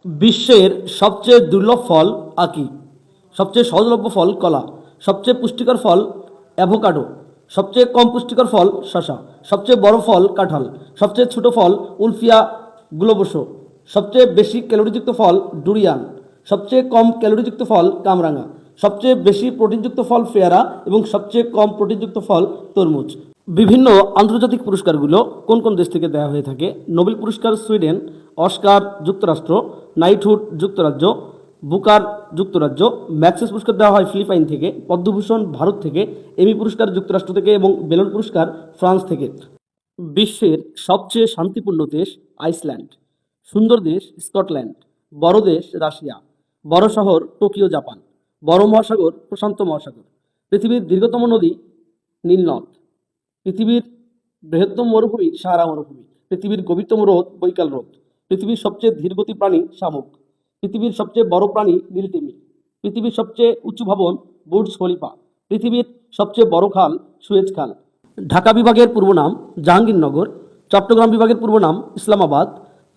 বিশ্বের সবচেয়ে দুর্লভ ফল আকি, সবচেয়ে সহজলভ্য ফল কলা, সবচেয়ে পুষ্টিকর ফল অ্যাভোকাডো, সবচেয়ে কম পুষ্টিকর ফল শসা, সবচেয়ে বড় ফল কাঁঠাল, সবচেয়ে ছোট ফল উলফিয়া গ্লোবোসো, সবচেয়ে বেশি ক্যালোরিযুক্ত ফল ডুরিয়ান, সবচেয়ে কম ক্যালোরিযুক্ত ফল কামরাঙা, সবচেয়ে বেশি প্রোটিনযুক্ত ফল পেয়ারা এবং সবচেয়ে কম প্রোটিনযুক্ত ফল তরমুজ। বিভিন্ন আন্তর্জাতিক পুরস্কারগুলো কোন কোন দেশ থেকে দেওয়া হয়ে থাকে? নোবেল পুরস্কার সুইডেন, অস্কার যুক্তরাষ্ট্র, নাইটহুড যুক্তরাজ্য, বুকার যুক্তরাজ্য, ম্যাক্সেস পুরস্কার দেওয়া হয় ফিলিপাইন থেকে, পদ্মভূষণ ভারত থেকে, এমি পুরস্কার যুক্তরাষ্ট্র থেকে এবং বেলন পুরস্কার ফ্রান্স থেকে। বিশ্বের সবচেয়ে শান্তিপূর্ণ দেশ আইসল্যান্ড, সুন্দর দেশ স্কটল্যান্ড, বড় দেশ রাশিয়া, বড় শহর টোকিও জাপান, বড় মহাসাগর প্রশান্ত মহাসাগর, পৃথিবীর দীর্ঘতম নদী নীলনদ, পৃথিবীর বৃহত্তম মরুভূমি সাহারা মরুভূমি, পৃথিবীর গভীরতম হ্রদ বৈকাল হ্রদ, পৃথিবীর সবচেয়ে ধীরগতি প্রাণী শামুক, পৃথিবীর সবচেয়ে বড় প্রাণী নীলতিমি, পৃথিবীর সবচেয়ে উঁচু ভবন বুর্জ খলিফা, পৃথিবীর সবচেয়ে বড় খাল সুয়েজ খাল। ঢাকা বিভাগের পূর্ব নাম জাহাঙ্গীরনগর, চট্টগ্রাম বিভাগের পূর্ব নাম ইসলামাবাদ,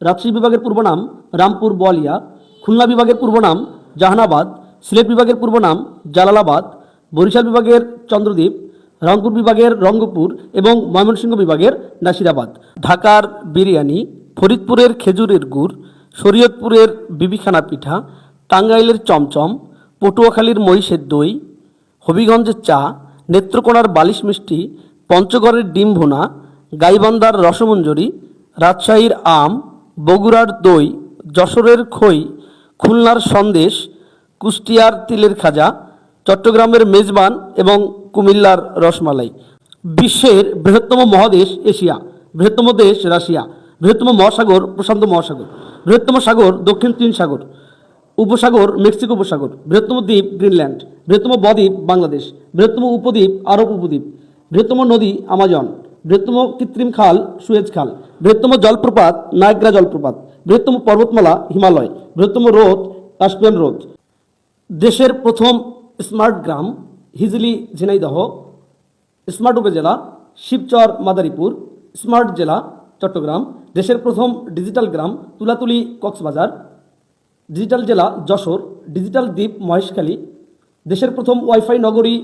রাজশাহী বিভাগের পূর্ব নাম রামপুর বোয়ালিয়া, খুলনা বিভাগের পূর্ব নাম জাহানাবাদ, সিলেট বিভাগের পূর্ব নাম জালালাবাদ, বরিশাল বিভাগের চন্দ্রদ্বীপ, রংপুর বিভাগের রঙ্গপুর এবং ময়মনসিংহ বিভাগের নাসিরাবাদ। ঢাকার বিরিয়ানি, ফরিদপুরের খেজুরের গুড়, শরীয়তপুরের বিবিখানা পিঠা, টাঙ্গাইলের চমচম, পটুয়াখালীর মহিষের দই, হবিগঞ্জের চা, নেত্রকোনার বালিশ মিষ্টি, পঞ্চগড়ের ডিম ভুনা, গাইবান্ধার রসমঞ্জরি, রাজশাহীর আম, বগুড়ার দই, যশোরের খই, খুলনার সন্দেশ, কুষ্টিয়ার তিলের খাজা, চট্টগ্রামের মেজবান এবং কুমিল্লার রসমালাই। বিশ্বের বৃহত্তম মহাদেশ এশিয়া, বৃহত্তম দেশ রাশিয়া, বৃহত্তম মহাসাগর প্রশান্ত মহাসাগর, বৃহত্তম সাগর দক্ষিণ চীন সাগর, উপসাগর মেক্সিকো উপসাগর, বৃহত্তম দ্বীপ গ্রিনল্যান্ড, বৃহত্তম বদ্বীপ বাংলাদেশ, বৃহত্তম উপদ্বীপ আরব উপদ্বীপ, বৃহত্তম নদী আমাজন, বৃহত্তম কৃত্রিম খাল সুয়েজ খাল, বৃহত্তম জলপ্রপাত নায়াগ্রা জলপ্রপাত, বৃহত্তম পর্বতমালা হিমালয়, বৃহত্তম হ্রদ কাস্পিয়ান হ্রদ। দেশের প্রথম স্মার্ট গ্রাম হিজলি ঝিনাইদহ, স্মার্ট উপজেলা শিবচর মাদারীপুর, স্মার্ট জেলা চট্টগ্রাম। দেশের প্রথম ডিজিটাল গ্রাম তুলাতুলি কক্সবাজার, ডিজিটাল জেলা যশোর, ডিজিটাল দ্বীপ মহেশখালী। দেশের প্রথম ওয়াইফাই নগরী